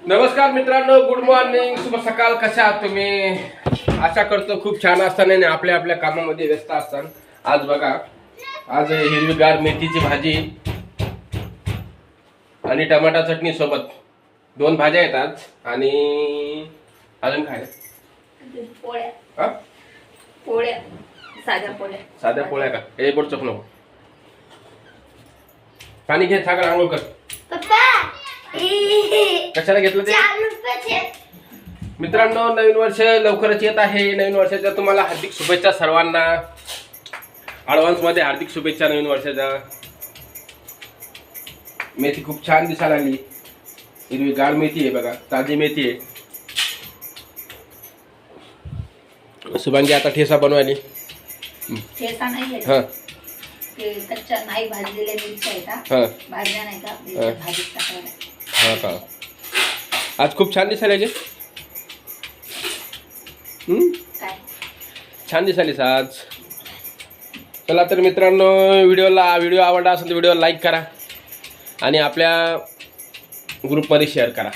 नमस्कार मित्रांनो, good morning, शुभ सकाळ. कशा आहात तुम्ही? आशा करतो खूप छान असताना आणि आपल्या आपल्या कामामध्ये व्यस्त असताना. आज बघा, आज हिरवीगार मेथीची भाजी आणि टमाटा चटणी सोबत 2 भाज्या आहेत आज. आणि अजून काय? पोळ्या. पोळ्या, साध्या पोळ्या. साध्या पोळ्या का? हे बोट चोक नको. पाणी घे, सागर आंघोळ कर. कशाला घेतलं ते? मित्रांनो, नवीन वर्ष लवकरच येत आहे. नवीन वर्षाच्या तुम्हाला हार्दिक शुभेच्छा सर्वांना. ॲडव्हान्स मध्ये हार्दिक शुभेच्छा नवीन वर्षाच्या. मेथी खूप छान दिसायला लागली. हिरवीगार मेथी आहे बघा, ताजी मेथी आहे. शुभांगी आता ठेसा बनवायली. ठेसा नाही आहे. हां ते कच्च्या नाही भाजलेल्या मिरच्या आहेत. हां भाजल्या नाही का भाजीत टाकायला. हां का? आज खूप छान दिसायला गे. काय छान दिसालीस आज. चला तर मित्रांनो, व्हिडिओ आवडला असेल तर व्हिडिओला लाईक करा आणि आपल्या ग्रुपमध्ये शेअर करा.